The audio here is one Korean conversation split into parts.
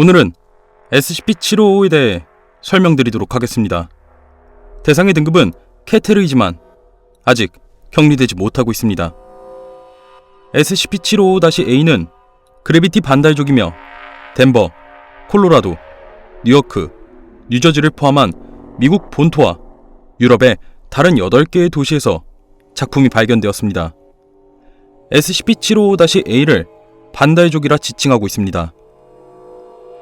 오늘은 SCP-755에 대해 설명드리도록 하겠습니다. 대상의 등급은 케테르이지만 아직 격리되지 못하고 있습니다. SCP-755-A는 그래비티 반달족이며 덴버, 콜로라도, 뉴요크, 뉴저지를 포함한 미국 본토와 유럽의 다른 8개의 도시에서 작품이 발견되었습니다. SCP-755-A를 반달족이라 지칭하고 있습니다.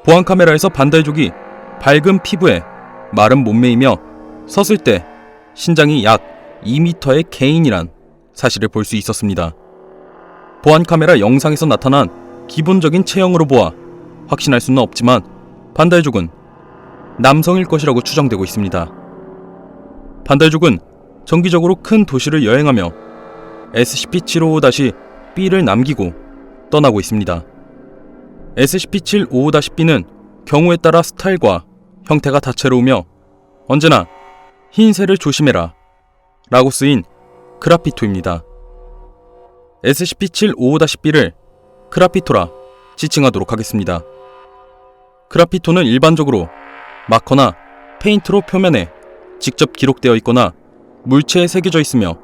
보안 카메라에서 반달족이 밝은 피부에 마른 몸매이며 섰을 때 신장이 약 2m의 개인이란 사실을 볼 수 있었습니다. 보안 카메라 영상에서 나타난 기본적인 체형으로 보아 확신할 수는 없지만 반달족은 남성일 것이라고 추정되고 있습니다. 반달족은 정기적으로 큰 도시를 여행하며 SCP-755-B를 남기고 떠나고 있습니다. SCP-755-B는 경우에 따라 스타일과 형태가 다채로우며 언제나 흰새를 조심해라 라고 쓰인 그라피토입니다. SCP-755-B를 그라피토라 지칭하도록 하겠습니다. 그라피토는 일반적으로 마커나 페인트로 표면에 직접 기록되어 있거나 물체에 새겨져 있으며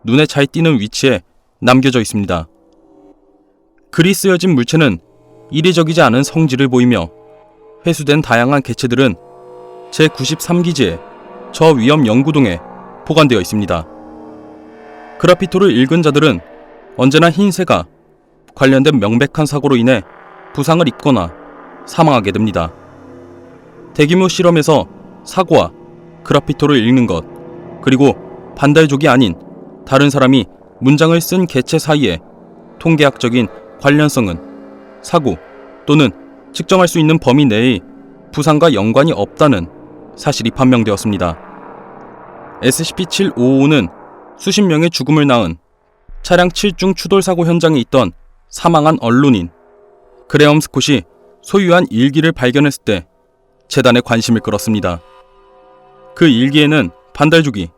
눈에 잘 띄는 위치에 남겨져 있습니다. 글이 쓰여진 물체는 이례적이지 않은 성질을 보이며 회수된 다양한 개체들은 제93기지의 저위험 연구동에 보관되어 있습니다. 그라피토를 읽은 자들은 언제나 흰새가 관련된 명백한 사고로 인해 부상을 입거나 사망하게 됩니다. 대규모 실험에서 사고와 그라피토를 읽는 것, 그리고 반달족이 아닌 다른 사람이 문장을 쓴 개체 사이의 통계학적인 관련성은 사고 또는 측정할 수 있는 범위 내의 부상과 연관이 없다는 사실이 판명되었습니다. SCP-755는 수십 명의 죽음을 낳은 차량 7중 추돌 사고 현장에 있던 사망한 언론인 그레엄 스콧이 소유한 일기를 발견했을 때 재단의 관심을 끌었습니다. 그 일기에는 반달족이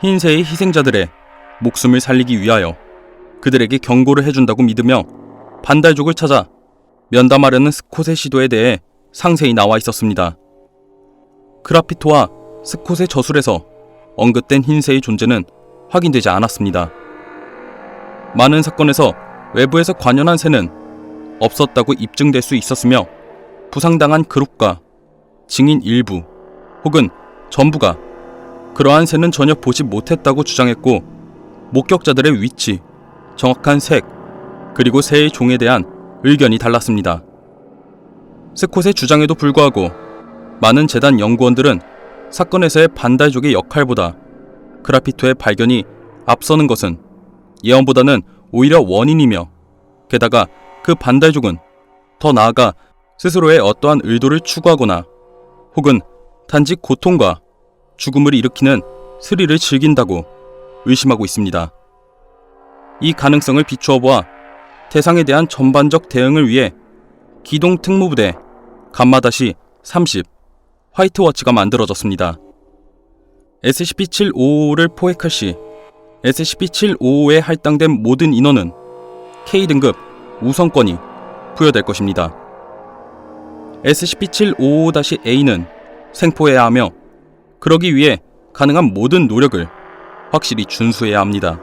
흰새의 희생자들의 목숨을 살리기 위하여 그들에게 경고를 해준다고 믿으며 반달족을 찾아 면담하려는 스콧의 시도에 대해 상세히 나와 있었습니다. 그라피토와 스콧의 저술에서 언급된 흰새의 존재는 확인되지 않았습니다. 많은 사건에서 외부에서 관연한 새는 없었다고 입증될 수 있었으며 부상당한 그룹과 증인 일부 혹은 전부가 그러한 새는 전혀 보지 못했다고 주장했고 목격자들의 위치, 정확한 색, 그리고 새의 종에 대한 의견이 달랐습니다. 스콧의 주장에도 불구하고 많은 재단 연구원들은 사건에서의 반달족의 역할보다 그라피토의 발견이 앞서는 것은 예언보다는 오히려 원인이며 게다가 그 반달족은 더 나아가 스스로의 어떠한 의도를 추구하거나 혹은 단지 고통과 죽음을 일으키는 스릴을 즐긴다고 의심하고 있습니다. 이 가능성을 비추어 보아 대상에 대한 전반적 대응을 위해 기동 특무부대 감마-30 화이트워치가 만들어졌습니다. SCP-755를 포획할 시 SCP-755에 할당된 모든 인원은 K등급 우선권이 부여될 것입니다. SCP-755-A는 생포해야 하며 그러기 위해 가능한 모든 노력을 확실히 준수해야 합니다.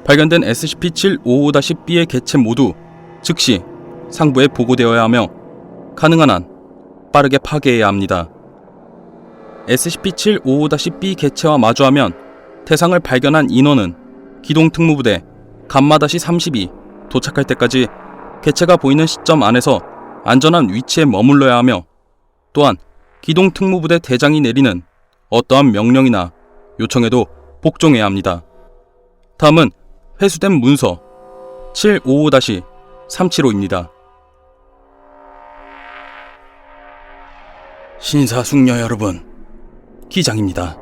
발견된 SCP-755-B의 개체 모두 즉시 상부에 보고되어야 하며 가능한 한 빠르게 파괴해야 합니다. SCP-755-B 개체와 마주하면 대상을 발견한 인원은 기동특무부대 감마-30이 도착할 때까지 개체가 보이는 시점 안에서 안전한 위치에 머물러야 하며 또한 기동특무부대 대장이 내리는 어떠한 명령이나 요청에도 복종해야 합니다. 다음은 회수된 문서 755-375입니다. 신사숙녀 여러분, 기장입니다.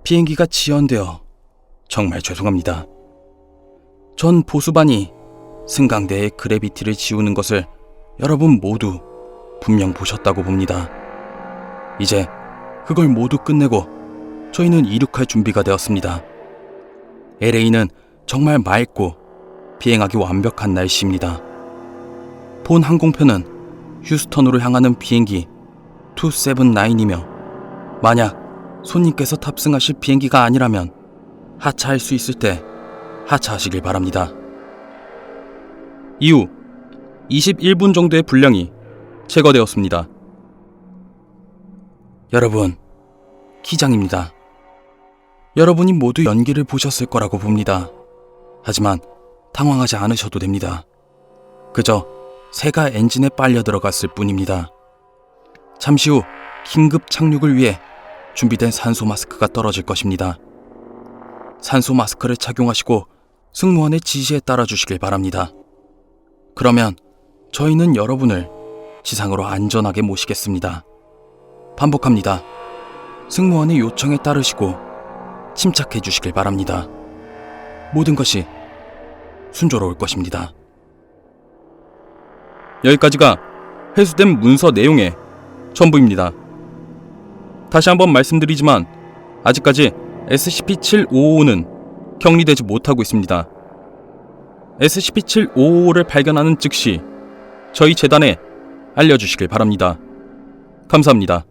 비행기가 지연되어 정말 죄송합니다. 전 보수반이 승강대의 그래비티를 지우는 것을 여러분 모두 분명 보셨다고 봅니다. 이제 그걸 모두 끝내고 저희는 이륙할 준비가 되었습니다. LA는 정말 맑고 비행하기 완벽한 날씨입니다. 본 항공편은 휴스턴으로 향하는 비행기 279이며 만약 손님께서 탑승하실 비행기가 아니라면 하차할 수 있을 때 하차하시길 바랍니다. 이후 21분 정도의 분량이 제거되었습니다. 여러분, 기장입니다. 여러분이 모두 연기를 보셨을 거라고 봅니다. 하지만 당황하지 않으셔도 됩니다. 그저 새가 엔진에 빨려 들어갔을 뿐입니다. 잠시 후 긴급 착륙을 위해 준비된 산소 마스크가 떨어질 것입니다. 산소 마스크를 착용하시고 승무원의 지시에 따라 주시길 바랍니다. 그러면 저희는 여러분을 지상으로 안전하게 모시겠습니다. 반복합니다. 승무원의 요청에 따르시고 침착해 주시길 바랍니다. 모든 것이 순조로울 것입니다. 여기까지가 회수된 문서 내용의 전부입니다. 다시 한번 말씀드리지만 아직까지 SCP-7555는 격리되지 못하고 있습니다. SCP-7555를 발견하는 즉시 저희 재단에 알려주시길 바랍니다. 감사합니다.